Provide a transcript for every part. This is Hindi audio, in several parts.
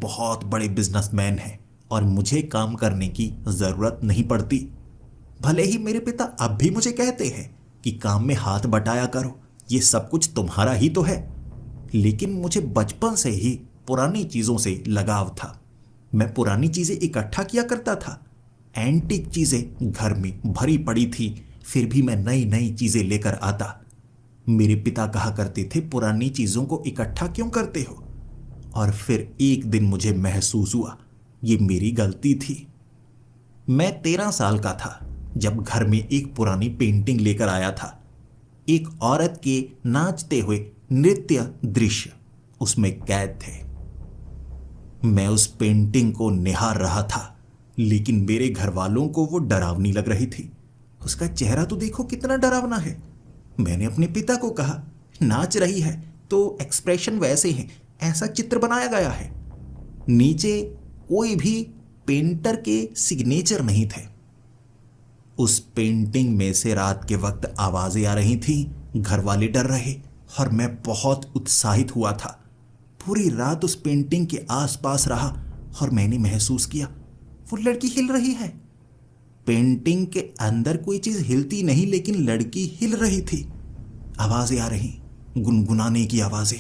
बहुत बड़े बिजनेसमैन हैं और मुझे काम करने की जरूरत नहीं पड़ती। भले ही मेरे पिता अब भी मुझे कहते हैं कि काम में हाथ बटाया करो, ये सब कुछ तुम्हारा ही तो है, लेकिन मुझे बचपन से ही पुरानी चीजों से लगाव था। मैं पुरानी चीजें इकट्ठा किया करता था। एंटीक चीजें घर में भरी पड़ी थी, फिर भी मैं नई नई चीजें लेकर आता। मेरे पिता कहा करते थे, पुरानी चीजों को इकट्ठा क्यों करते हो? और फिर एक दिन मुझे महसूस हुआ ये मेरी गलती थी। मैं 13 साल का था जब घर में एक पुरानी पेंटिंग लेकर आया था। एक औरत के नाचते हुए नृत्य दृश्य उसमें कैद थे। मैं उस पेंटिंग को निहार रहा था, लेकिन मेरे घर वालों को वो डरावनी लग रही थी। उसका चेहरा तो देखो कितना डरावना है। मैंने अपने पिता को कहा, नाच रही है तो एक्सप्रेशन वैसे हैं, ऐसा चित्र बनाया गया है। नीचे कोई भी पेंटर के सिग्नेचर नहीं थे। उस पेंटिंग में से रात के वक्त आवाजें आ रही थी। घर वाले डर रहे और मैं बहुत उत्साहित हुआ था। पूरी रात उस पेंटिंग के आसपास रहा और मैंने महसूस किया वो लड़की हिल रही है। पेंटिंग के अंदर कोई चीज हिलती नहीं, लेकिन लड़की हिल रही थी। आवाजें आ रही, गुनगुनाने की आवाजें।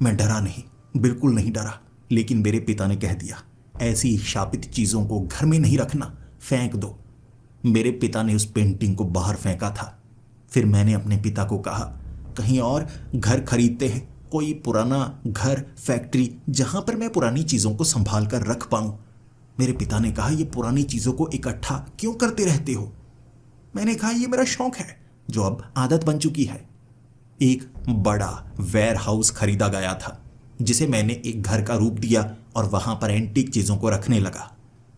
मैं डरा नहीं, बिल्कुल नहीं डरा, लेकिन मेरे पिता ने कह दिया, ऐसी शापित चीजों को घर में नहीं रखना, फेंक दो। मेरे पिता ने उस पेंटिंग को बाहर फेंका था। फिर मैंने अपने पिता को कहा, कहीं और घर खरीदते हैं, कोई पुराना घर, फैक्ट्री, जहां पर मैं पुरानी चीजों को संभाल कर रख पाऊं। मेरे पिता ने कहा, ये पुरानी चीजों को इकट्ठा क्यों करते रहते हो? मैंने कहा, ये मेरा शौक है जो अब आदत बन चुकी है। एक बड़ा वेयर हाउस खरीदा गया था, जिसे मैंने एक घर का रूप दिया और वहां पर एंटीक चीजों को रखने लगा।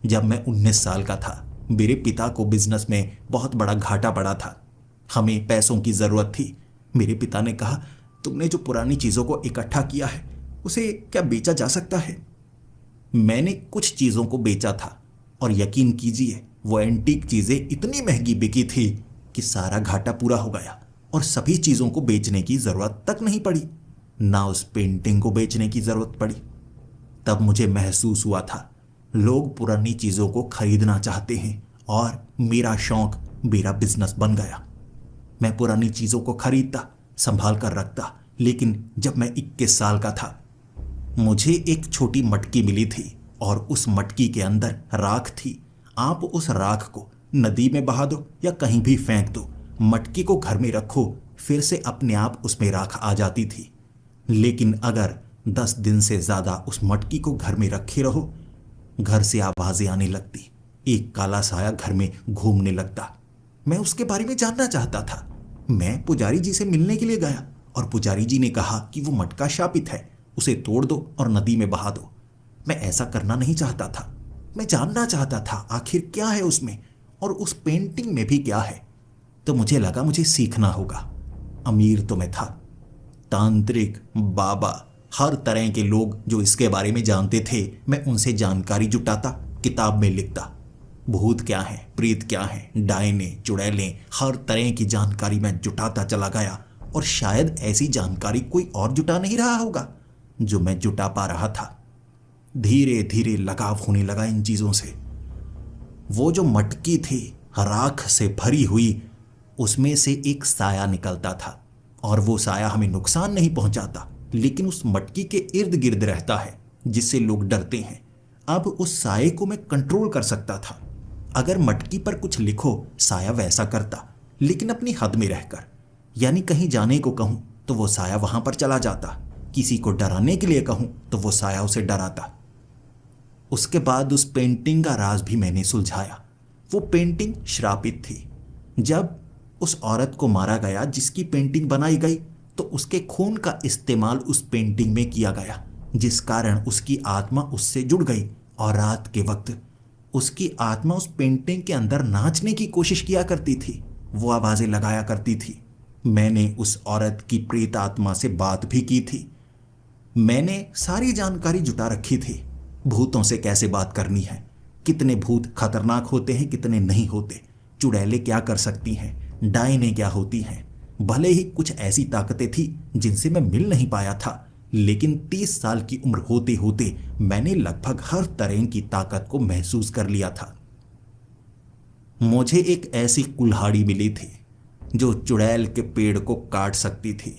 जब मैं 19 साल का था, मेरे पिता को बिजनेस में बहुत बड़ा घाटा पड़ा था। हमें पैसों की जरूरत थी। मेरे पिता ने कहा, तुमने जो पुरानी चीजों को इकट्ठा किया है उसे क्या बेचा जा सकता है? मैंने कुछ चीजों को बेचा था और यकीन कीजिए वो एंटीक चीजें इतनी महंगी बिकी थी कि सारा घाटा पूरा हो गया और सभी चीजों को बेचने की जरूरत तक नहीं पड़ी, ना उस पेंटिंग को बेचने की जरूरत पड़ी। तब मुझे महसूस हुआ था लोग पुरानी चीजों को खरीदना चाहते हैं और मेरा शौक मेरा बिजनेस बन गया। मैं पुरानी चीजों को खरीदता, संभाल कर रखता, लेकिन जब मैं 21 साल का था, मुझे एक छोटी मटकी मिली थी और उस मटकी के अंदर राख थी। आप उस राख को नदी में बहा दो या कहीं भी फेंक दो, मटकी को घर में रखो, फिर से अपने आप उसमें राख आ जाती थी। लेकिन अगर 10 दिन से ज्यादा उस मटकी को घर में रखे रहो, घर से आवाजें आने लगती, एक काला साया घर में घूमने लगता। मैं उसके बारे में जानना चाहता था। मैं पुजारी जी से मिलने के लिए गया और पुजारी जी ने कहा कि वो मटका शापित है, उसे तोड़ दो और नदी में बहा दो। मैं ऐसा करना नहीं चाहता था। मैं जानना चाहता था आखिर क्या है उसमें और उस पेंटिंग में भी क्या है। तो मुझे लगा मुझे सीखना होगा। अमीर तो मैं था, तांत्रिक, बाबा, हर तरह के लोग जो इसके बारे में जानते थे, मैं उनसे जानकारी जुटाता, किताब में लिखता। भूत क्या है, प्रेत क्या है, डायने, चुड़ैलें, हर तरह की जानकारी मैं जुटाता चला गया और शायद ऐसी जानकारी कोई और जुटा नहीं रहा होगा जो मैं जुटा पा रहा था। धीरे धीरे लगाव होने लगा इन चीजों से। वो जो मटकी थी राख से भरी हुई, उसमें से एक साया निकलता था और वो साया हमें नुकसान नहीं पहुंचाता, लेकिन उस मटकी के इर्द गिर्द रहता है, जिससे लोग डरते हैं। अब उस साये को मैं कंट्रोल कर सकता था। अगर मटकी पर कुछ लिखो, साया वैसा करता, लेकिन अपनी हद में रहकर। यानी कहीं जाने को कहूं तो वो साया वहां पर चला जाता, किसी को डराने के लिए कहूं तो वो साया उसे डराता। उसके बाद उस पेंटिंग का राज भी मैंने सुलझाया। वो पेंटिंग श्रापित थी। जब उस औरत को मारा गया जिसकी पेंटिंग बनाई गई, तो उसके खून का इस्तेमाल उस पेंटिंग में किया गया, जिस कारण उसकी आत्मा उससे जुड़ गई और रात के वक्त उसकी आत्मा उस पेंटिंग के अंदर नाचने की कोशिश किया करती थी, वो आवाजें लगाया करती थी। मैंने उस औरत की प्रेत आत्मा से बात भी की थी। मैंने सारी जानकारी जुटा रखी थी, भूतों से कैसे बात करनी है, कितने भूत खतरनाक होते हैं, कितने नहीं होते, चुड़ैलें क्या कर सकती हैं, डायनें क्या होती हैं। भले ही कुछ ऐसी ताकतें थी जिनसे मैं मिल नहीं पाया था, लेकिन 30 साल की उम्र होते होते मैंने लगभग हर तरह की ताकत को महसूस कर लिया था। मुझे एक ऐसी कुल्हाड़ी मिली थी जो चुड़ैल के पेड़ को काट सकती थी।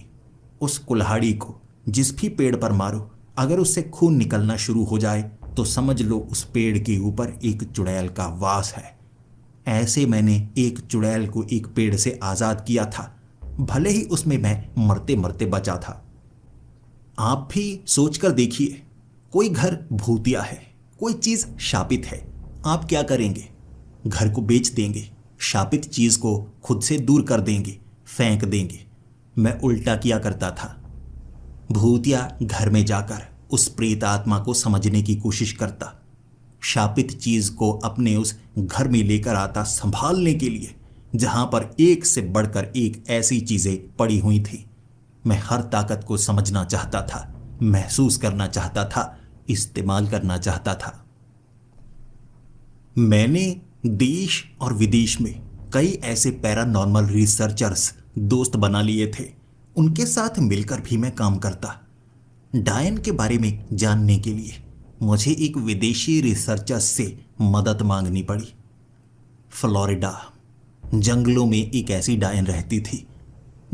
उस कुल्हाड़ी को जिस भी पेड़ पर मारो, अगर उससे खून निकलना शुरू हो जाए तो समझ लो उस पेड़ के ऊपर एक चुड़ैल का वास है। ऐसे मैंने एक चुड़ैल को एक पेड़ से आज़ाद किया था, भले ही उसमें मैं मरते मरते बचा था। आप भी सोचकर देखिए, कोई घर भूतिया है, कोई चीज़ शापित है, आप क्या करेंगे? घर को बेच देंगे, शापित चीज़ को खुद से दूर कर देंगे, फेंक देंगे। मैं उल्टा किया करता था। भूतिया घर में जाकर उस प्रेत आत्मा को समझने की कोशिश करता, शापित चीज को अपने उस घर में लेकर आता संभालने के लिए, जहां पर एक से बढ़कर एक ऐसी चीजें पड़ी हुई थी। मैं हर ताकत को समझना चाहता था, महसूस करना चाहता था, इस्तेमाल करना चाहता था। मैंने देश और विदेश में कई ऐसे पैरानॉर्मल रिसर्चर्स दोस्त बना लिए थे। उनके साथ मिलकर भी मैं काम करता। डायन के बारे में जानने के लिए मुझे एक विदेशी रिसर्चर से मदद मांगनी पड़ी। फ्लोरिडा जंगलों में एक ऐसी डायन रहती थी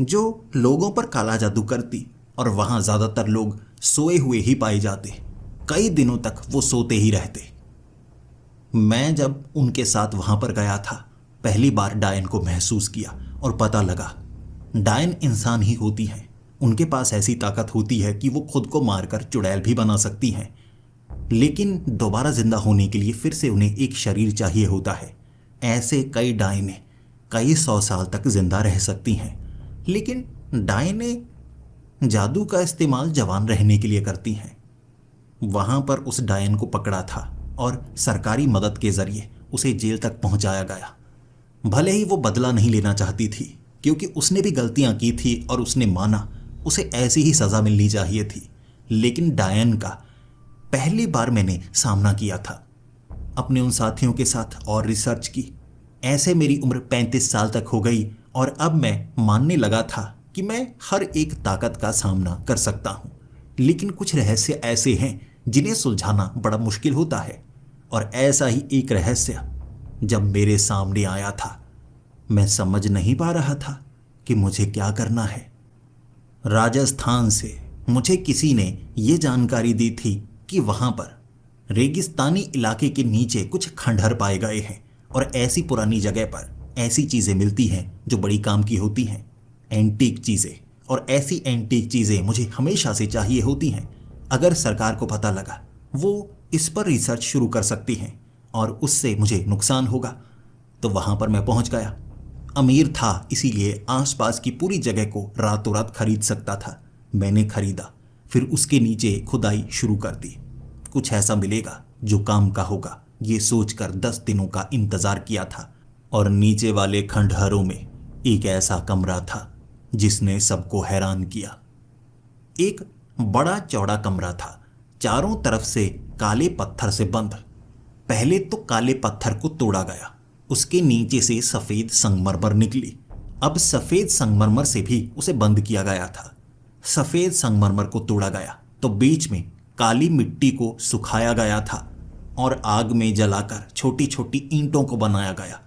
जो लोगों पर काला जादू करती, और वहां ज्यादातर लोग सोए हुए ही पाए जाते। कई दिनों तक वो सोते ही रहते। मैं जब उनके साथ वहां पर गया था, पहली बार डायन को महसूस किया और पता लगा डायन इंसान ही होती हैं। उनके पास ऐसी ताकत होती है कि वो खुद को मारकर चुड़ैल भी बना सकती हैं, लेकिन दोबारा जिंदा होने के लिए फिर से उन्हें एक शरीर चाहिए होता है। ऐसे कई डायनें कई 100 साल तक जिंदा रह सकती हैं, लेकिन डायनें जादू का इस्तेमाल जवान रहने के लिए करती हैं। वहां पर उस डायन को पकड़ा था और सरकारी मदद के जरिए उसे जेल तक पहुंचाया गया। भले ही वो बदला नहीं लेना चाहती थी, क्योंकि उसने भी गलतियां की थी और उसने माना उसे ऐसी ही सजा मिलनी चाहिए थी, लेकिन डायन का पहली बार मैंने सामना किया था। अपने उन साथियों के साथ और रिसर्च की। ऐसे मेरी उम्र 35 साल तक हो गई और अब मैं मानने लगा था कि मैं हर एक ताकत का सामना कर सकता हूं, लेकिन कुछ रहस्य ऐसे हैं जिन्हें सुलझाना बड़ा मुश्किल होता है। और ऐसा ही एक रहस्य जब मेरे सामने आया था, मैं समझ नहीं पा रहा था कि मुझे क्या करना है। राजस्थान से मुझे किसी ने ये जानकारी दी थी कि वहां पर रेगिस्तानी इलाके के नीचे कुछ खंडहर पाए गए हैं, और ऐसी पुरानी जगह पर ऐसी चीजें मिलती हैं जो बड़ी काम की होती हैं, एंटीक चीजें। और ऐसी एंटीक चीजें मुझे हमेशा से चाहिए होती हैं। अगर सरकार को पता लगा, वो इस पर रिसर्च शुरू कर सकती हैं और उससे मुझे नुकसान होगा। तो वहां पर मैं पहुंच गया। अमीर था, इसीलिए आसपास की पूरी जगह को रातों रात खरीद सकता था। मैंने खरीदा, फिर उसके नीचे खुदाई शुरू कर दी। कुछ ऐसा मिलेगा जो काम का होगा, ये सोचकर 10 दिनों का इंतजार किया था। और नीचे वाले खंडहरों में एक ऐसा कमरा था जिसने सबको हैरान किया। एक बड़ा चौड़ा कमरा था, चारों तरफ से काले पत्थर से बंद। पहले तो काले पत्थर को तोड़ा गया, उसके नीचे से सफेद संगमरमर निकली। अब सफेद संगमरमर से भी उसे बंद किया गया था। सफेद संगमरमर को तोड़ा गया तो बीच में काली मिट्टी को सुखाया गया था और आग में जलाकर छोटी छोटी ईंटों को बनाया गया।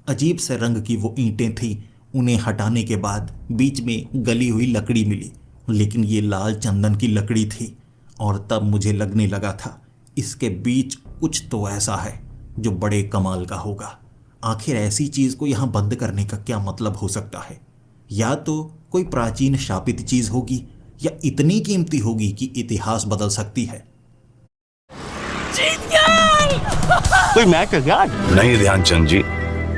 अजीब से रंग की वो ईंटें थीं। उन्हें हटाने के बाद बीच में गली हुई लकड़ी मिली, लेकिन ये लाल चंदन की लकड़ी थी। और तब मुझे लगने लगा था इसके बीच कुछ तो ऐसा है जो बड़े कमाल का होगा। आखिर ऐसी चीज को यहाँ बंद करने का क्या मतलब हो सकता है? या तो कोई प्राचीन शापित चीज होगी, या इतनी कीमती होगी कि इतिहास बदल सकती है। कोई मैच है क्या? नहीं ध्यानचंद जी,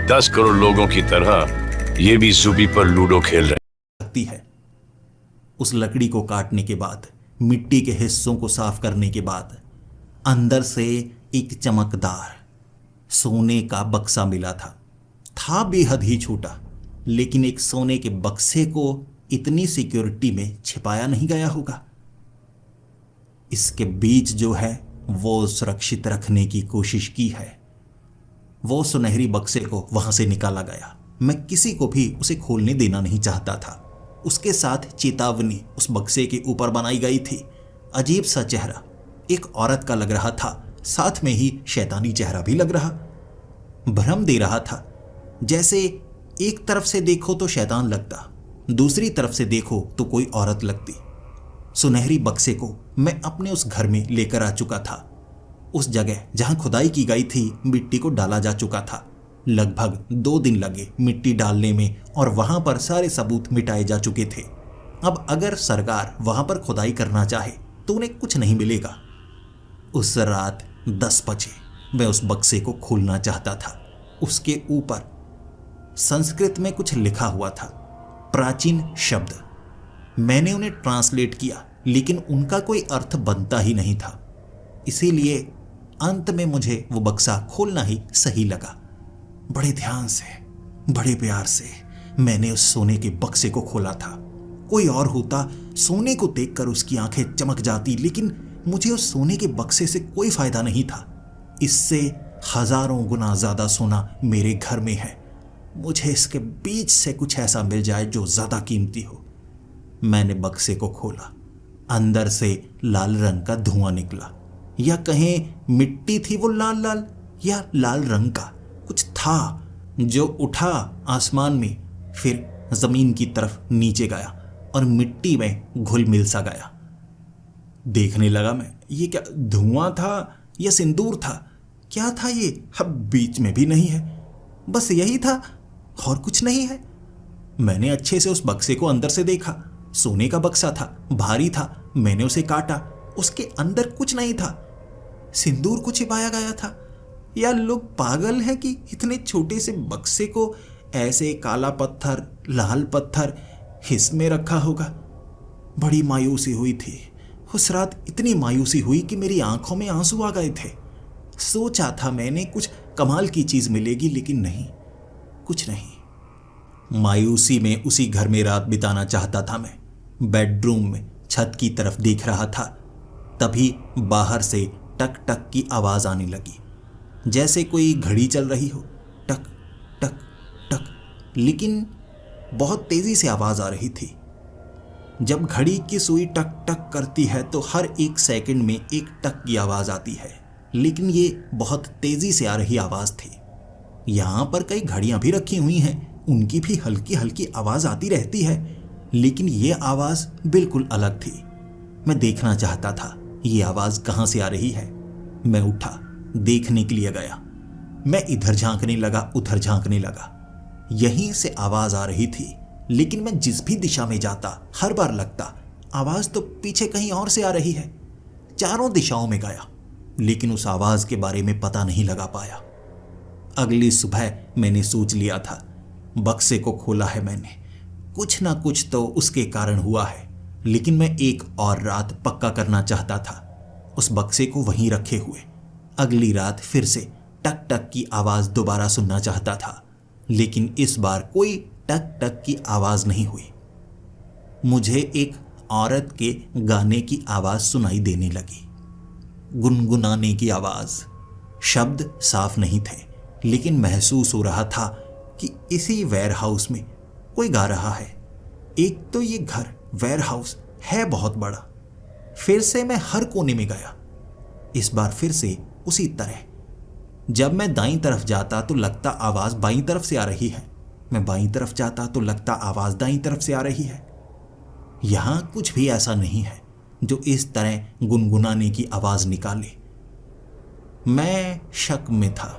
10 करोड़ लोगों की तरह ये भी ज़ुबी पर लूडो खेल रहे सकती है। उस लकड़ी को काटने के बाद, मिट्टी के हिस्सों को साफ करने के बाद, अंदर से एक चमकदार सोने का बक्सा मिला था बेहद ही छोटा, लेकिन एक सोने के बक्से को इतनी सिक्योरिटी में छिपाया नहीं गया होगा। इसके बीच जो है वो सुरक्षित रखने की कोशिश की है। वो सुनहरी बक्से को वहां से निकाला गया। मैं किसी को भी उसे खोलने देना नहीं चाहता था। उसके साथ चेतावनी उस बक्से के ऊपर बनाई गई थी अजीब सा चेहरा एक औरत का लग रहा था, साथ में ही शैतानी चेहरा भी लग रहा। भ्रम दे रहा था, जैसे एक तरफ से देखो तो शैतान लगता, दूसरी तरफ से देखो तो कोई औरत लगती। सुनहरी बक्से को मैं अपने उस घर में लेकर आ चुका था। उस जगह जहां खुदाई की गई थी मिट्टी को डाला जा चुका था। लगभग 2 दिन लगे मिट्टी डालने में और वहां पर सारे सबूत मिटाए जा चुके थे। अब अगर सरकार वहां पर खुदाई करना चाहे तो उन्हें कुछ नहीं मिलेगा। उस रात 10 बजे मैं उस बक्से को खोलना चाहता था। उसके ऊपर संस्कृत में कुछ लिखा हुआ था, प्राचीन शब्द। मैंने उन्हें ट्रांसलेट किया, लेकिन उनका कोई अर्थ बनता ही नहीं था। इसीलिए अंत में मुझे वो बक्सा खोलना ही सही लगा। बड़े ध्यान से, बड़े प्यार से मैंने उस सोने के बक्से को खोला था। कोई और होता सोने को देखकर उसकी आंखें चमक जाती, लेकिन मुझे उस सोने के बक्से से कोई फायदा नहीं था। इससे हजारों गुना ज्यादा सोना मेरे घर में है। मुझे इसके बीच से कुछ ऐसा मिल जाए जो ज्यादा कीमती हो। मैंने बक्से को खोला। अंदर से लाल रंग का धुआं निकला, या कहें मिट्टी थी वो लाल लाल, या लाल रंग का कुछ था जो उठा आसमान में, फिर जमीन की तरफ नीचे गया और मिट्टी में घुल मिल सा गया। देखने लगा मैं, ये क्या धुआं था या सिंदूर था? क्या था ये? अब बीच में भी नहीं है, बस यही था और कुछ नहीं है। मैंने अच्छे से उस बक्से को अंदर से देखा। सोने का बक्सा था, भारी था। मैंने उसे काटा, उसके अंदर कुछ नहीं था। सिंदूर को छिपाया गया था। या लोग पागल हैं कि इतने छोटे से बक्से को ऐसे काला पत्थर, लाल पत्थर इसमें रखा होगा। बड़ी मायूसी हुई थी उस रात। इतनी मायूसी हुई कि मेरी आंखों में आंसू आ गए थे। सोचा था मैंने कुछ कमाल की चीज मिलेगी, लेकिन नहीं, कुछ नहीं। मायूसी में उसी घर में रात बिताना चाहता था मैं। बेडरूम में छत की तरफ देख रहा था, तभी बाहर से टक टक की आवाज आने लगी, जैसे कोई घड़ी चल रही हो। टक टक टक, लेकिन बहुत तेजी से आवाज आ रही थी। जब घड़ी की सुई टक टक करती है तो हर 1 सेकंड में एक टक की आवाज आती है, लेकिन ये बहुत तेजी से आ रही आवाज थी। यहां पर कई घड़ियां भी रखी हुई हैं, उनकी भी हल्की हल्की आवाज आती रहती है, लेकिन ये आवाज बिल्कुल अलग थी। मैं देखना चाहता था ये आवाज कहां से आ रही है। मैं उठा, देखने के लिए गया। मैं इधर झांकने लगा, उधर झांकने लगा। यहीं से आवाज आ रही थी, लेकिन मैं जिस भी दिशा में जाता हर बार लगता आवाज तो पीछे कहीं और से आ रही है। चारों दिशाओं में गया, लेकिन उस आवाज के बारे में पता नहीं लगा पाया। अगली सुबह मैंने सोच लिया था, बक्से को खोला है मैंने, कुछ ना कुछ तो उसके कारण हुआ है, लेकिन मैं एक और रात पक्का करना चाहता था उस बक्से को वहीं रखे हुए। अगली रात फिर से टक टक की आवाज दोबारा सुनना चाहता था, लेकिन इस बार कोई टक टक की आवाज नहीं हुई। मुझे एक औरत के गाने की आवाज सुनाई देने लगी, गुनगुनाने की आवाज। शब्द साफ नहीं थे, लेकिन महसूस हो रहा था कि इसी वेयर हाउस में कोई गा रहा है। एक तो ये घर वेयर हाउस है बहुत बड़ा। फिर से मैं हर कोने में गया, इस बार फिर से उसी तरह। जब मैं दाईं तरफ जाता तो लगता आवाज बाईं तरफ से आ रही है, मैं बाईं तरफ जाता तो लगता आवाज दाईं तरफ से आ रही है। यहां कुछ भी ऐसा नहीं है जो इस तरह गुनगुनाने की आवाज निकाले। मैं शक में था,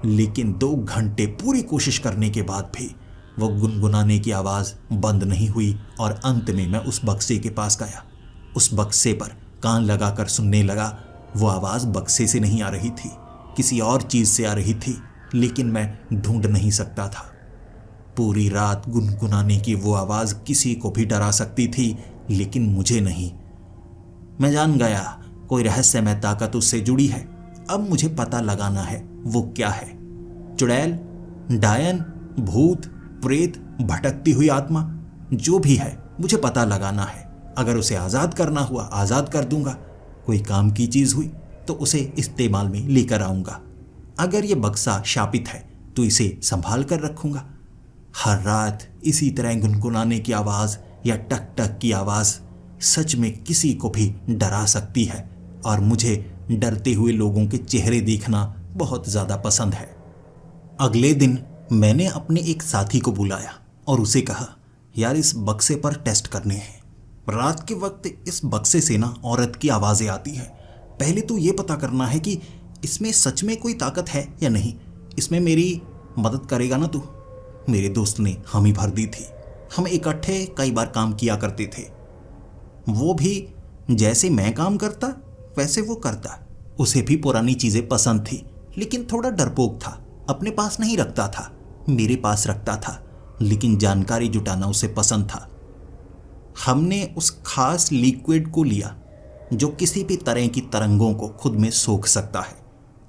लेकिन 2 घंटे पूरी कोशिश करने के बाद भी वो गुनगुनाने की आवाज बंद नहीं हुई और अंत में मैं उस बक्से के पास गया। उस बक्से पर कान लगाकर सुनने लगा। वो आवाज बक्से से नहीं आ रही थी, किसी और चीज से आ रही थी, लेकिन मैं ढूंढ नहीं सकता था। पूरी रात गुनगुनाने की वो आवाज किसी को भी डरा सकती थी, लेकिन मुझे नहीं। मैं जान गया कोई रहस्यमय ताकत उससे जुड़ी है। अब मुझे पता लगाना है वो क्या है। चुड़ैल, डायन, भूत, प्रेत, भटकती हुई आत्मा, जो भी है मुझे पता लगाना है। अगर उसे आज़ाद करना हुआ आज़ाद कर दूंगा। कोई काम की चीज़ हुई तो उसे इस्तेमाल में लेकर आऊँगा। अगर ये बक्सा शापित है तो इसे संभाल कर रखूँगा। हर रात इसी तरह गुनगुनाने की आवाज़ या टक टक की आवाज़ सच में किसी को भी डरा सकती है और मुझे डरते हुए लोगों के चेहरे देखना बहुत ज़्यादा पसंद है। अगले दिन मैंने अपने एक साथी को बुलाया और उसे कहा, यार इस बक्से पर टेस्ट करने हैं। रात के वक्त इस बक्से से ना औरत की आवाज़ें आती हैं। पहले तो ये पता करना है कि इसमें सच में कोई ताकत है या नहीं। इसमें मेरी मदद करेगा ना तू? मेरे दोस्त ने हामी भर दी थी। हम इकट्ठे कई बार काम किया करते थे। वो भी जैसे मैं काम करता वैसे वो करता। उसे भी पुरानी चीज़ें पसंद थी, लेकिन थोड़ा डरपोक था। अपने पास नहीं रखता था, मेरे पास रखता था, लेकिन जानकारी जुटाना उसे पसंद था। हमने उस खास लिक्विड को लिया जो किसी भी तरह की तरंगों को खुद में सोख सकता है।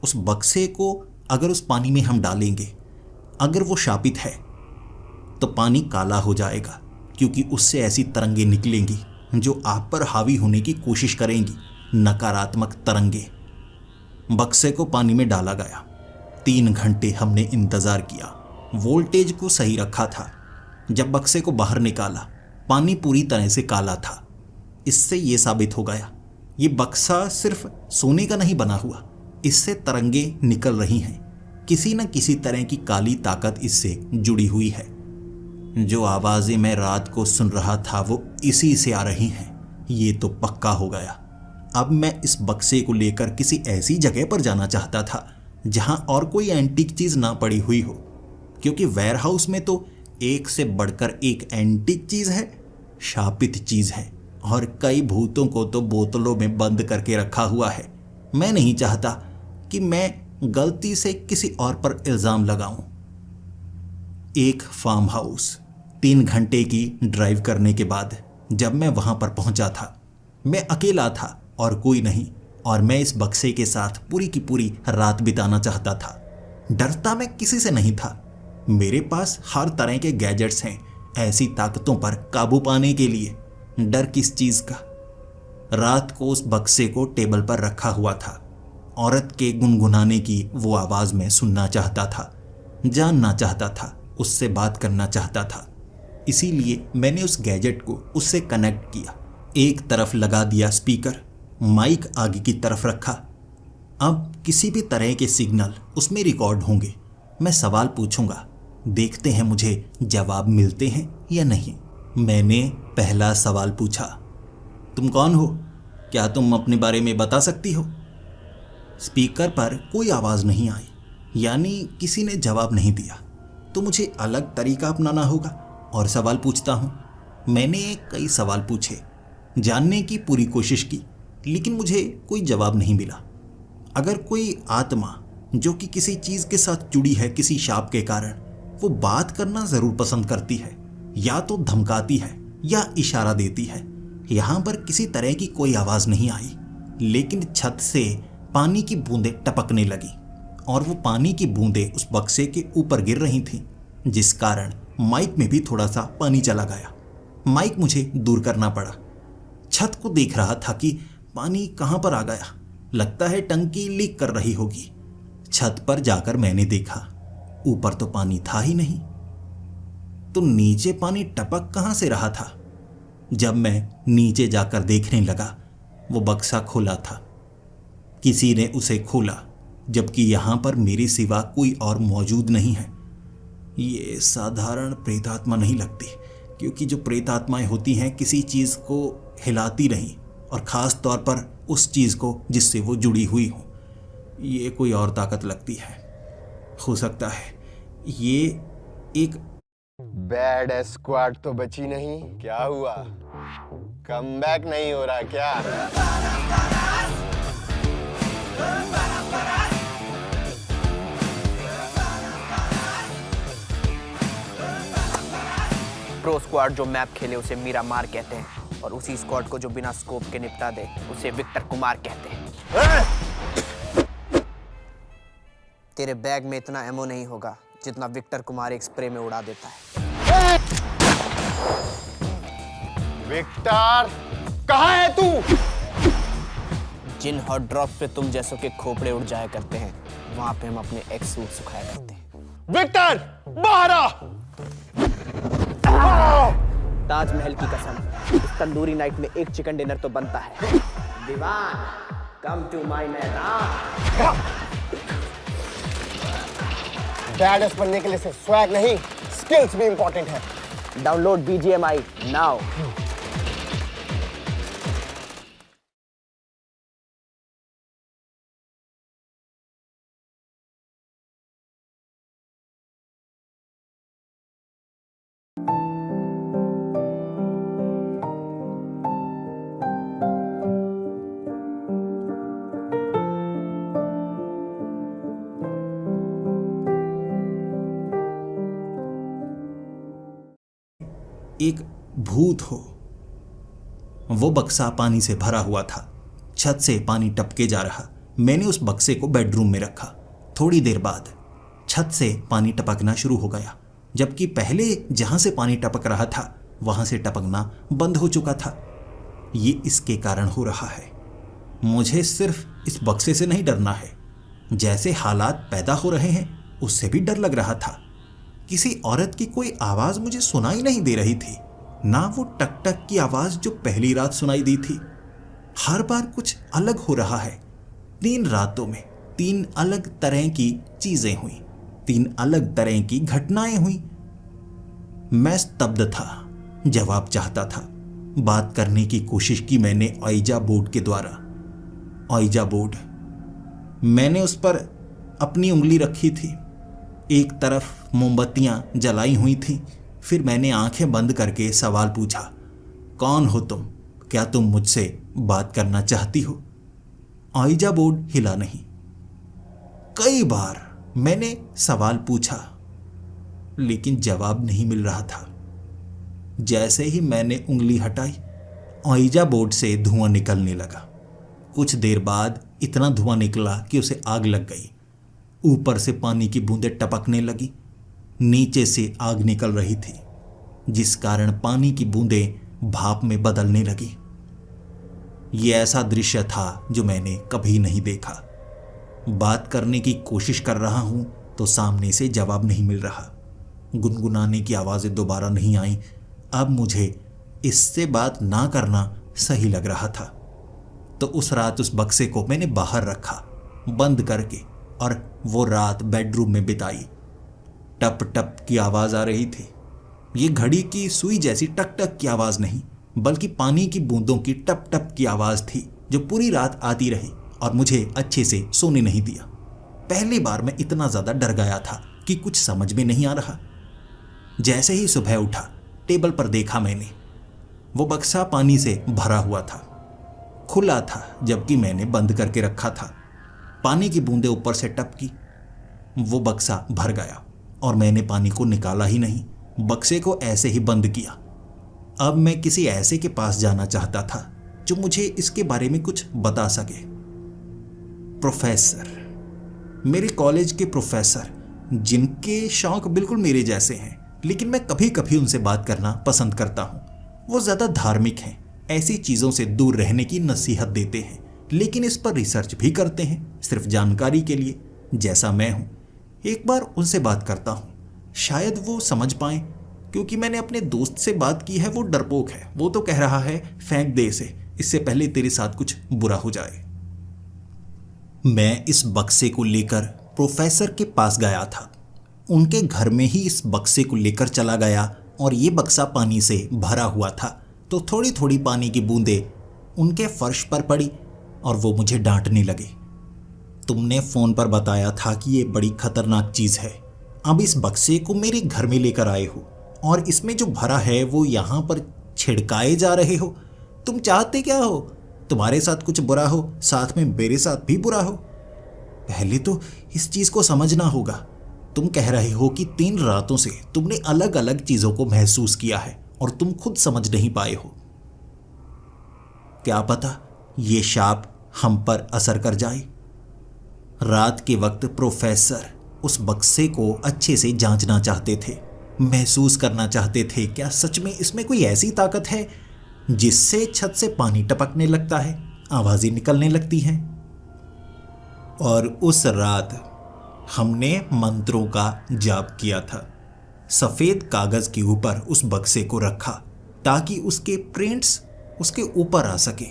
उस बक्से को अगर उस पानी में हम डालेंगे, अगर वो शापित है तो पानी काला हो जाएगा, क्योंकि उससे ऐसी तरंगें निकलेंगी जो आप पर हावी होने की कोशिश करेंगी, नकारात्मक तरंगे। बक्से को पानी में डाला गया। 3 घंटे हमने इंतज़ार किया। वोल्टेज को सही रखा था। जब बक्से को बाहर निकाला, पानी पूरी तरह से काला था। इससे ये साबित हो गया, ये बक्सा सिर्फ सोने का नहीं बना हुआ, इससे तरंगे निकल रही हैं। किसी न किसी तरह की काली ताकत इससे जुड़ी हुई है। जो आवाज़ें मैं रात को सुन रहा था वो इसी से आ रही हैं। ये तो पक्का हो गया। अब मैं इस बक्से को लेकर किसी ऐसी जगह पर जाना चाहता था जहां और कोई एंटीक चीज़ ना पड़ी हुई हो, क्योंकि वेयरहाउस में तो एक से बढ़कर एक एंटीक चीज़ है, शापित चीज़ है, और कई भूतों को तो बोतलों में बंद करके रखा हुआ है। मैं नहीं चाहता कि मैं गलती से किसी और पर इल्ज़ाम लगाऊं। एक फार्म हाउस। 3 घंटे की ड्राइव करने के बाद जब मैं वहां पर पहुंचा था, मैं अकेला था और कोई नहीं, और मैं इस बक्से के साथ पूरी की पूरी रात बिताना चाहता था। डरता मैं किसी से नहीं था। मेरे पास हर तरह के गैजेट्स हैं ऐसी ताकतों पर काबू पाने के लिए। डर किस चीज़ का? रात को उस बक्से को टेबल पर रखा हुआ था। औरत के गुनगुनाने की वो आवाज़ मैं सुनना चाहता था, जानना चाहता था, उससे बात करना चाहता था। इसीलिए मैंने उस गैजेट को उससे कनेक्ट किया। एक तरफ लगा दिया स्पीकर, माइक आगे की तरफ रखा। अब किसी भी तरह के सिग्नल उसमें रिकॉर्ड होंगे। मैं सवाल पूछूंगा, देखते हैं मुझे जवाब मिलते हैं या नहीं। मैंने पहला सवाल पूछा, तुम कौन हो? क्या तुम अपने बारे में बता सकती हो? स्पीकर पर कोई आवाज़ नहीं आई, यानी किसी ने जवाब नहीं दिया। तो मुझे अलग तरीका अपनाना होगा और सवाल पूछता हूँ। मैंने कई सवाल पूछे, जानने की पूरी कोशिश की, लेकिन मुझे कोई जवाब नहीं मिला। अगर कोई आत्मा जो कि किसी चीज़ के साथ जुड़ी है किसी शाप के कारण, वो बात करना ज़रूर पसंद करती है, या तो धमकाती है या इशारा देती है। यहाँ पर किसी तरह की कोई आवाज़ नहीं आई, लेकिन छत से पानी की बूंदें टपकने लगी और वो पानी की बूंदें उस बक्से के ऊपर गिर रही थीं, जिस कारण माइक में भी थोड़ा सा पानी चला गया। माइक मुझे दूर करना पड़ा। छत को देख रहा था कि पानी कहाँ पर आ गया। लगता है टंकी लीक कर रही होगी। छत पर जाकर मैंने देखा, ऊपर तो पानी था ही नहीं, तो नीचे पानी टपक कहाँ से रहा था? जब मैं नीचे जाकर देखने लगा, वो बक्सा खुला था। किसी ने उसे खोला, जबकि यहाँ पर मेरे सिवा कोई और मौजूद नहीं है। ये साधारण प्रेतात्मा नहीं लगती, क्योंकि जो प्रेतात्माएं होती हैं किसी चीज़ को हिलाती नहीं, और ख़ास तौर पर उस चीज़ को जिससे वो जुड़ी हुई हो। ये कोई और ताकत लगती है। हो सकता है ये एक बैड स्क्वाड तो बची नहीं। क्या हुआ, कमबैक नहीं हो रहा क्या? प्रो स्क्वाड जो मैप खेले उसे मीरा मार कहते हैं, और उसी स्क्वाड को जो बिना स्कोप के निपटा दे उसे विक्टर कुमार कहते हैं। तेरे बैग में इतना एमो नहीं होगा जितना विक्टर कुमार एक स्प्रे में उड़ा देता है। विक्टर, कहाँ है तू? जिन हॉट ड्रॉप पे तुम जैसों के खोपड़े उड़ जाया करते हैं, वहां पे हम अपने एक्स सूट सुखाया करते हैं। विक्टर, बाहर आ! ताजमहल की कसम, इस तंदूरी नाइट में एक चिकन डिनर तो बनता है। दीवान, कम टू माय मैदान। बैडएस बनने के लिए सिर्फ स्वैग नहीं, स्किल्स भी इंपॉर्टेंट है। Download BGMI now. एक भूत हो। वो बक्सा पानी से भरा हुआ था। छत से पानी टपके जा रहा। मैंने उस बक्से को बेडरूम में रखा। थोड़ी देर बाद छत से पानी टपकना शुरू हो गया, जबकि पहले जहां से पानी टपक रहा था वहां से टपकना बंद हो चुका था। ये इसके कारण हो रहा है। मुझे सिर्फ इस बक्से से नहीं डरना है, जैसे हालात पैदा हो रहे हैं उससे भी डर लग रहा था। किसी औरत की कोई आवाज मुझे सुनाई नहीं दे रही थी, ना वो टक टक की आवाज जो पहली रात सुनाई दी थी। हर बार कुछ अलग हो रहा है। 3 रातों में 3 अलग तरह की चीजें हुई, 3 अलग तरह की घटनाएं हुई। मैं स्तब्ध था, जवाब चाहता था। बात करने की कोशिश की मैंने औइजा बोर्ड के द्वारा। औइजा बोर्ड, मैंने उस पर अपनी उंगली रखी थी। एक तरफ मोमबत्तियां जलाई हुई थीं। फिर मैंने आंखें बंद करके सवाल पूछा, कौन हो तुम? क्या तुम मुझसे बात करना चाहती हो? औइजा बोर्ड हिला नहीं। कई बार मैंने सवाल पूछा, लेकिन जवाब नहीं मिल रहा था। जैसे ही मैंने उंगली हटाई, औइजा बोर्ड से धुआं निकलने लगा। कुछ देर बाद इतना धुआं निकला कि उसे आग लग गई। ऊपर से पानी की बूंदें टपकने लगी, नीचे से आग निकल रही थी, जिस कारण पानी की बूंदें भाप में बदलने लगी। यह ऐसा दृश्य था जो मैंने कभी नहीं देखा। बात करने की कोशिश कर रहा हूं तो सामने से जवाब नहीं मिल रहा। गुनगुनाने की आवाजें दोबारा नहीं आईं। अब मुझे इससे बात ना करना सही लग रहा था। तो उस रात उस बक्से को मैंने बाहर रखा, बंद करके, और वो रात बेडरूम में बिताई। टप टप की आवाज आ रही थी। ये घड़ी की सुई जैसी टक टक की आवाज नहीं, बल्कि पानी की बूंदों की टप टप की आवाज थी, जो पूरी रात आती रही और मुझे अच्छे से सोने नहीं दिया। पहली बार मैं इतना ज्यादा डर गया था कि कुछ समझ में नहीं आ रहा। जैसे ही सुबह उठा, टेबल पर देखा मैंने, वो बक्सा पानी से भरा हुआ था। खुला था, जबकि मैंने बंद करके रखा था। पानी की बूंदें ऊपर से टपकी। वो बक्सा भर गया और मैंने पानी को निकाला ही नहीं, बक्से को ऐसे ही बंद किया। अब मैं किसी ऐसे के पास जाना चाहता था जो मुझे इसके बारे में कुछ बता सके। प्रोफेसर, मेरे कॉलेज के प्रोफेसर, जिनके शौक बिल्कुल मेरे जैसे हैं, लेकिन मैं कभी कभी उनसे बात करना पसंद करता हूँ। वो ज़्यादा धार्मिक हैं, ऐसी चीज़ों से दूर रहने की नसीहत देते हैं, लेकिन इस पर रिसर्च भी करते हैं, सिर्फ जानकारी के लिए, जैसा मैं हूँ। एक बार उनसे बात करता हूँ, शायद वो समझ पाएं, क्योंकि मैंने अपने दोस्त से बात की है, वो डरपोक है। वो तो कह रहा है फेंक दे इसे, इससे पहले तेरे साथ कुछ बुरा हो जाए। मैं इस बक्से को लेकर प्रोफेसर के पास गया था। उनके घर में ही इस बक्से को लेकर चला गया और ये बक्सा पानी से भरा हुआ था, तो थोड़ी थोड़ी पानी की बूंदें उनके फर्श पर पड़ी और वो मुझे डांटने लगे। तुमने फ़ोन पर बताया था कि ये बड़ी खतरनाक चीज़ है। अब इस बक्से को मेरे घर में लेकर आए हो और इसमें जो भरा है वो यहाँ पर छिड़काए जा रहे हो। तुम चाहते क्या हो? तुम्हारे साथ कुछ बुरा हो, साथ में मेरे साथ भी बुरा हो? पहले तो इस चीज़ को समझना होगा। तुम कह रहे हो कि 3 रातों से तुमने अलग अलग चीज़ों को महसूस किया है और तुम खुद समझ नहीं पाए हो। क्या पता ये शाप हम पर असर कर जाए। रात के वक्त प्रोफेसर उस बक्से को अच्छे से जांचना चाहते थे, महसूस करना चाहते थे क्या सच में इसमें कोई ऐसी ताकत है जिससे छत से पानी टपकने लगता है, आवाज़ें निकलने लगती हैं। और उस रात हमने मंत्रों का जाप किया था। सफ़ेद कागज़ के ऊपर उस बक्से को रखा ताकि उसके प्रिंट्स उसके ऊपर आ सके।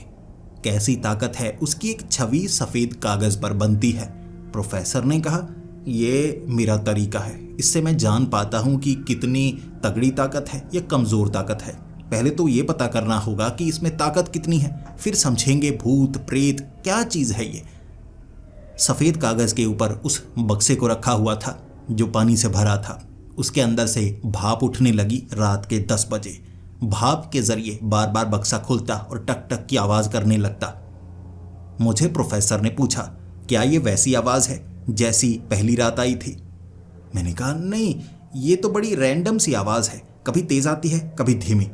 कैसी ताकत है उसकी एक छवि सफेद कागज पर बनती है। प्रोफेसर ने कहा, ये मेरा तरीका है, इससे मैं जान पाता हूं कि कितनी तगड़ी ताकत है या कमजोर ताकत है। पहले तो ये पता करना होगा कि इसमें ताकत कितनी है, फिर समझेंगे भूत प्रेत क्या चीज है ये। सफेद कागज के ऊपर उस बक्से को रखा हुआ था जो पानी से भरा था। उसके अंदर से भाप उठने लगी रात के 10 बजे। भाप के जरिए बार बार बक्सा खुलता और टक टक की आवाज करने लगता। मुझे प्रोफेसर ने पूछा, क्या ये वैसी आवाज है जैसी पहली रात आई थी? मैंने कहा, नहीं, ये तो बड़ी रैंडम सी आवाज है, कभी तेज आती है कभी धीमी।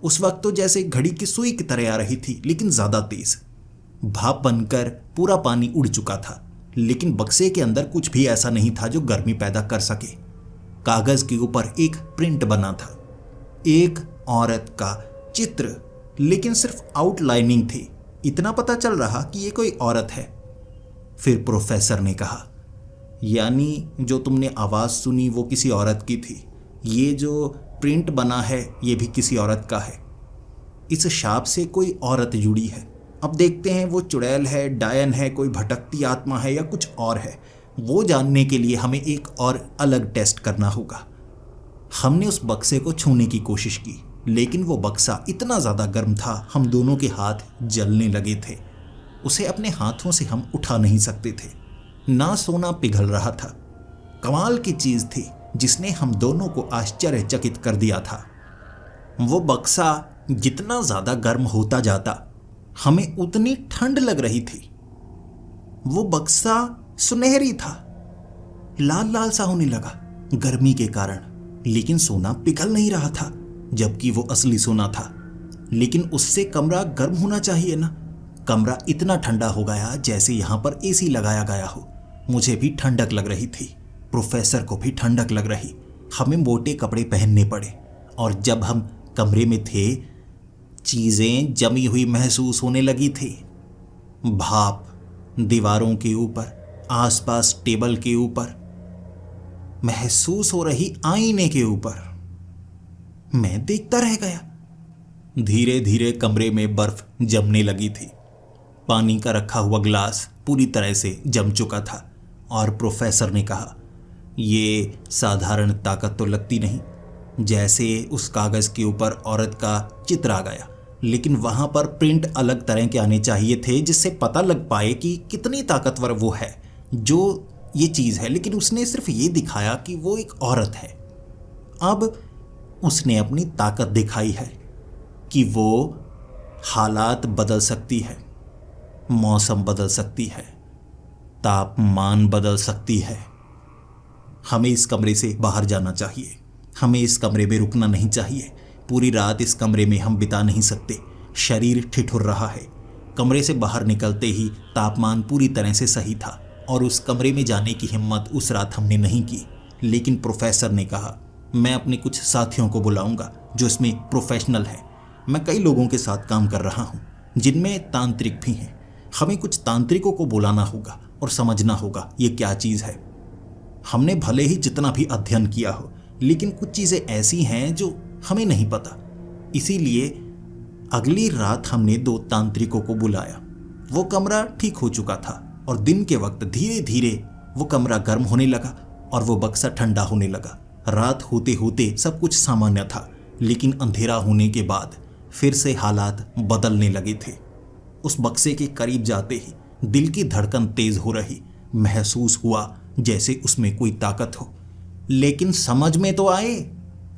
उस वक्त तो जैसे घड़ी की सुई की तरह आ रही थी, लेकिन ज्यादा तेज। भाप बनकर पूरा पानी उड़ चुका था, लेकिन बक्से के अंदर कुछ भी ऐसा नहीं था जो गर्मी पैदा कर सके। कागज के ऊपर एक प्रिंट बना था, एक औरत का चित्र, लेकिन सिर्फ आउटलाइनिंग थी। इतना पता चल रहा कि ये कोई औरत है। फिर प्रोफेसर ने कहा, यानी जो तुमने आवाज सुनी वो किसी औरत की थी। ये जो प्रिंट बना है ये भी किसी औरत का है। इस शाप से कोई औरत जुड़ी है। अब देखते हैं वो चुड़ैल है, डायन है, कोई भटकती आत्मा है या कुछ और है। वो जानने के लिए हमें एक और अलग टेस्ट करना होगा। हमने उस बक्से को छूने की कोशिश की, लेकिन वो बक्सा इतना ज़्यादा गर्म था, हम दोनों के हाथ जलने लगे थे। उसे अपने हाथों से हम उठा नहीं सकते थे। ना सोना पिघल रहा था। कमाल की चीज़ थी जिसने हम दोनों को आश्चर्यचकित कर दिया था। वो बक्सा जितना ज़्यादा गर्म होता जाता, हमें उतनी ठंड लग रही थी। वो बक्सा सुनहरी था, लाल लाल सा होने लगा गर्मी के कारण, लेकिन सोना पिघल नहीं रहा था, जबकि वो असली सोना था। लेकिन उससे कमरा गर्म होना चाहिए ना। कमरा इतना ठंडा हो गया जैसे यहाँ पर एसी लगाया गया हो। मुझे भी ठंडक लग रही थी, प्रोफेसर को भी ठंडक लग रही। हमें मोटे कपड़े पहनने पड़े, और जब हम कमरे में थे चीज़ें जमी हुई महसूस होने लगी थी। भाप दीवारों के ऊपर, आसपास टेबल के ऊपर, महसूस हो रही आईने के ऊपर। मैं देखता रह गया। धीरे धीरे कमरे में बर्फ जमने लगी थी। पानी का रखा हुआ ग्लास पूरी तरह से जम चुका था, और प्रोफेसर ने कहा, ये साधारण ताकत तो लगती नहीं। जैसे उस कागज के ऊपर औरत का चित्र आ गया, लेकिन वहां पर प्रिंट अलग तरह के आने चाहिए थे जिससे पता लग पाए कि कितनी ताकतवर वो है जो ये चीज़ है। लेकिन उसने सिर्फ ये दिखाया कि वो एक औरत है। अब उसने अपनी ताकत दिखाई है कि वो हालात बदल सकती है, मौसम बदल सकती है, तापमान बदल सकती है। हमें इस कमरे से बाहर जाना चाहिए। हमें इस कमरे में रुकना नहीं चाहिए। पूरी रात इस कमरे में हम बिता नहीं सकते। शरीर ठिठुर रहा है। कमरे से बाहर निकलते ही तापमान पूरी तरह से सही था, और उस कमरे में जाने की हिम्मत उस रात हमने नहीं की। लेकिन प्रोफेसर ने कहा, मैं अपने कुछ साथियों को बुलाऊंगा जो इसमें प्रोफेशनल है। मैं कई लोगों के साथ काम कर रहा हूँ जिनमें तांत्रिक भी हैं। हमें कुछ तांत्रिकों को बुलाना होगा और समझना होगा ये क्या चीज़ है। हमने भले ही जितना भी अध्ययन किया हो, लेकिन कुछ चीज़ें ऐसी हैं जो हमें नहीं पता। इसीलिए अगली रात हमने 2 तांत्रिकों को बुलाया। वो कमरा ठीक हो चुका था, और दिन के वक्त धीरे धीरे वो कमरा गर्म होने लगा और वो बक्सा ठंडा होने लगा। रात होते होते सब कुछ सामान्य था, लेकिन अंधेरा होने के बाद फिर से हालात बदलने लगे थे। उस बक्से के करीब जाते ही दिल की धड़कन तेज हो रही। महसूस हुआ जैसे उसमें कोई ताकत हो, लेकिन समझ में तो आए,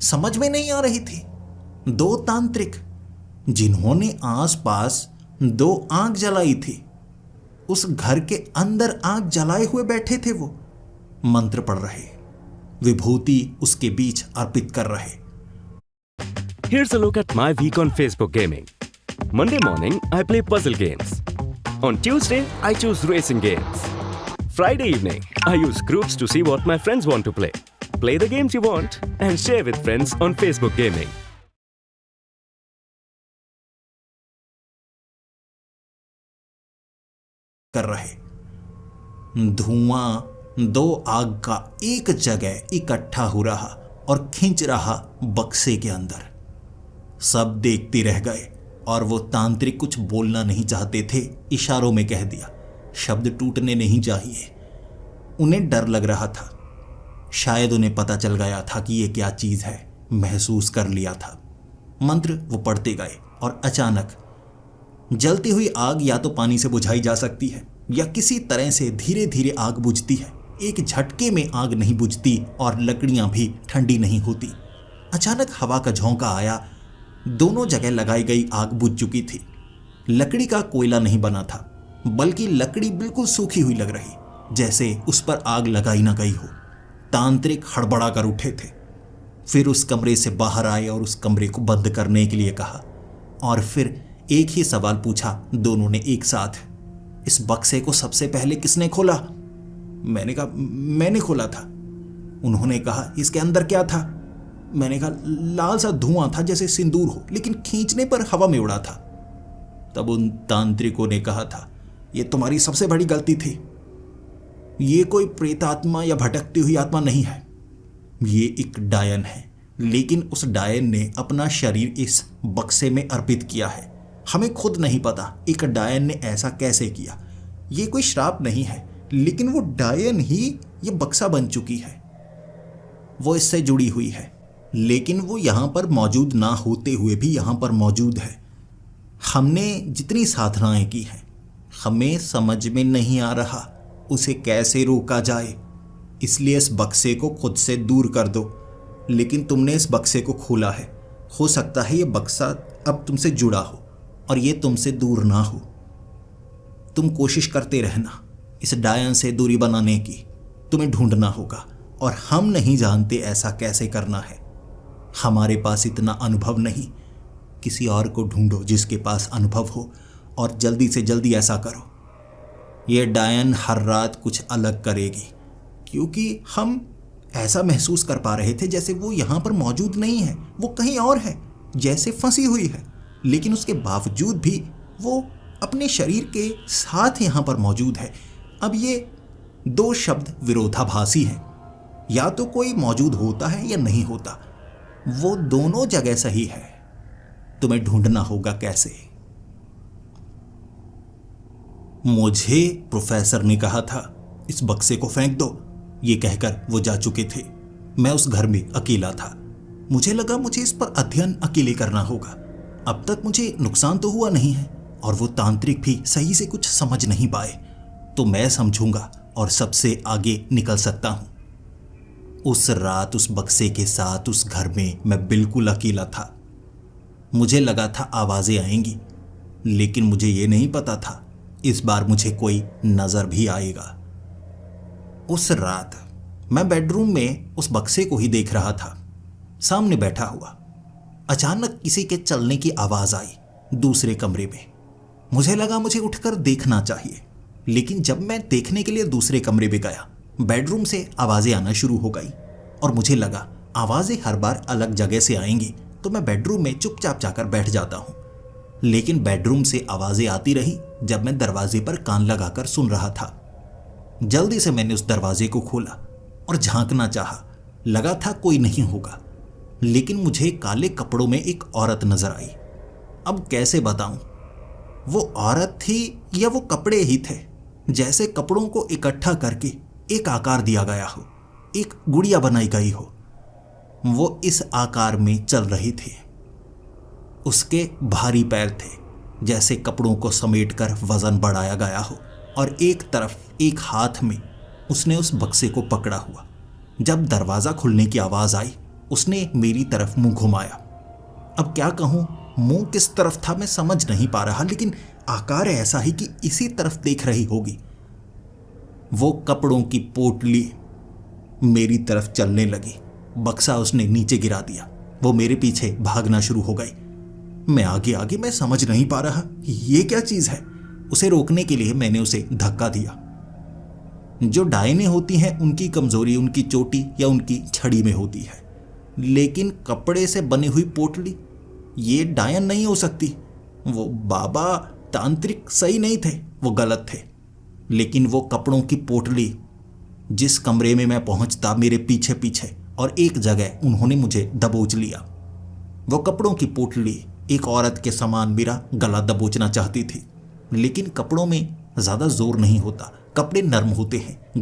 समझ में नहीं आ रही थी। 2 तांत्रिक जिन्होंने आसपास 2 आग जलाई थी, उस घर के अंदर आग जलाए हुए बैठे थे। वो मंत्र पढ़ रहे, विभूति उसके बीच अर्पित कर रहे। Here's a look at my week on Facebook gaming. Monday morning, I play puzzle games. On Tuesday, I choose racing games. Friday evening, I use groups to see what my friends want to play. Play the games you want and share with friends on Facebook Gaming. कर रहे। धुआं 2 आग का एक जगह इकट्ठा हो रहा और खींच रहा बक्से के अंदर। सब देखते रह गए और वो तांत्रिक कुछ बोलना नहीं चाहते थे, इशारों में कह दिया, शब्द टूटने नहीं चाहिए। उन्हें डर लग रहा था, शायद उन्हें पता चल गया था कि ये क्या चीज़ है, महसूस कर लिया था। मंत्र वो पढ़ते गए और अचानक जलती हुई आग या तो पानी से बुझाई जा सकती है या किसी तरह से धीरे धीरे आग बुझती है। एक झटके में आग नहीं बुझती और लकड़ियां भी ठंडी नहीं होती। अचानक हवा का झोंका आया, दोनों जगह लगाई गई आग बुझ चुकी थी। लकड़ी का कोयला नहीं बना था, बल्कि लकड़ी बिल्कुल सूखी हुई लग रही, जैसे उस पर आग लगाई ना गई हो। तांत्रिक हड़बड़ा कर उठे थे, फिर उस कमरे से बाहर आए और उस कमरे को बंद करने के लिए कहा और फिर एक ही सवाल पूछा दोनों ने एक साथ, इस बक्से को सबसे पहले किसने खोला? मैंने कहा मैंने खोला था। उन्होंने कहा इसके अंदर क्या था? मैंने कहा लाल सा धुआं था जैसे सिंदूर हो, लेकिन खींचने पर हवा में उड़ा था। तब उन तांत्रिकों ने कहा था ये तुम्हारी सबसे बड़ी गलती थी, ये कोई प्रेतात्मा या भटकती हुई आत्मा नहीं है, ये एक डायन है, लेकिन उस डायन ने अपना शरीर इस बक्से में अर्पित किया है। हमें खुद नहीं पता एक डायन ने ऐसा कैसे किया। ये कोई श्राप नहीं है, लेकिन वो डायन ही ये बक्सा बन चुकी है। वो इससे जुड़ी हुई है, लेकिन वो यहाँ पर मौजूद ना होते हुए भी यहाँ पर मौजूद है। हमने जितनी साधनाएं की हैं, हमें समझ में नहीं आ रहा उसे कैसे रोका जाए, इसलिए इस बक्से को खुद से दूर कर दो। लेकिन तुमने इस बक्से को खोला है, हो सकता है ये बक्सा अब तुमसे जुड़ा हो और ये तुमसे दूर ना हो। तुम कोशिश करते रहना इस डायन से दूरी बनाने की, तुम्हें ढूंढना होगा और हम नहीं जानते ऐसा कैसे करना है। हमारे पास इतना अनुभव नहीं, किसी और को ढूंढो जिसके पास अनुभव हो और जल्दी से जल्दी ऐसा करो। ये डायन हर रात कुछ अलग करेगी, क्योंकि हम ऐसा महसूस कर पा रहे थे जैसे वो यहाँ पर मौजूद नहीं है, वो कहीं और है, जैसे फंसी हुई है। लेकिन उसके बावजूद भी वो अपने शरीर के साथ यहाँ पर मौजूद है। अब ये दो शब्द विरोधाभासी हैं, या तो कोई मौजूद होता है या नहीं होता, वो दोनों जगह सही है। तुम्हें ढूंढना होगा कैसे। मुझे प्रोफेसर ने कहा था इस बक्से को फेंक दो, ये कहकर वो जा चुके थे। मैं उस घर में अकेला था। मुझे लगा मुझे इस पर अध्ययन अकेले करना होगा। अब तक मुझे नुकसान तो हुआ नहीं है और वो तांत्रिक भी सही से कुछ समझ नहीं पाए, तो मैं समझूंगा और सबसे आगे निकल सकता हूं। उस रात उस बक्से के साथ उस घर में मैं बिल्कुल अकेला था। मुझे लगा था आवाजें आएंगी, लेकिन मुझे ये नहीं पता था इस बार मुझे कोई नजर भी आएगा। उस रात मैं बेडरूम में उस बक्से को ही देख रहा था, सामने बैठा हुआ। अचानक किसी के चलने की आवाज आई दूसरे कमरे में। मुझे लगा मुझे उठकर देखना चाहिए, लेकिन जब मैं देखने के लिए दूसरे कमरे में गया, बेडरूम से आवाजें आना शुरू हो गई और मुझे लगा आवाजें हर बार अलग जगह से आएंगी, तो मैं बेडरूम में चुपचाप जाकर बैठ जाता हूँ। लेकिन बेडरूम से आवाजें आती रही जब मैं दरवाजे पर कान लगाकर सुन रहा था। जल्दी से मैंने उस दरवाजे को खोला और झांकना चाहा। लगा था कोई नहीं होगा, लेकिन मुझे काले कपड़ों में एक औरत नजर आई। अब कैसे बताऊं, वो औरत थी या वो कपड़े ही थे, जैसे कपड़ों को इकट्ठा करके एक आकार दिया गया हो, एक गुड़िया बनाई गई हो। वो इस आकार में चल रही थी। उसके भारी पैर थे, जैसे कपड़ों को समेटकर वजन बढ़ाया गया हो, और एक तरफ एक हाथ में उसने उस बक्से को पकड़ा हुआ। जब दरवाज़ा खुलने की आवाज़ आई, उसने मेरी तरफ मुंह घुमाया। अब क्या कहूँ, मुंह किस तरफ था मैं समझ नहीं पा रहा, लेकिन आकार ऐसा ही कि इसी तरफ देख रही होगी। वो कपड़ों की पोटली मेरी तरफ चलने लगी। बक्सा उसने नीचे गिरा दिया। वो मेरे पीछे भागना शुरू हो गई। मैं आगे आगे, मैं समझ नहीं पा रहा ये क्या चीज़ है। उसे रोकने के लिए मैंने उसे धक्का दिया। जो डायनें होती हैं उनकी कमजोरी उनकी चोटी या उनकी छड़ी में होती है, लेकिन कपड़े से बनी हुई पोटली ये डायन नहीं हो सकती। वो बाबा तांत्रिक सही नहीं थे, वो गलत थे। लेकिन वो कपड़ों की पोटली, जिस कमरे में मैं पहुंचता मेरे पीछे पीछे, और एक जगह उन्होंने मुझे दबोच लिया। वो कपड़ों की पोटली एक औरत के समान मेरा गला दबोचना चाहती थी, लेकिन कपड़ों में ज्यादा जोर नहीं होता, कपड़े नर्म होते हैं,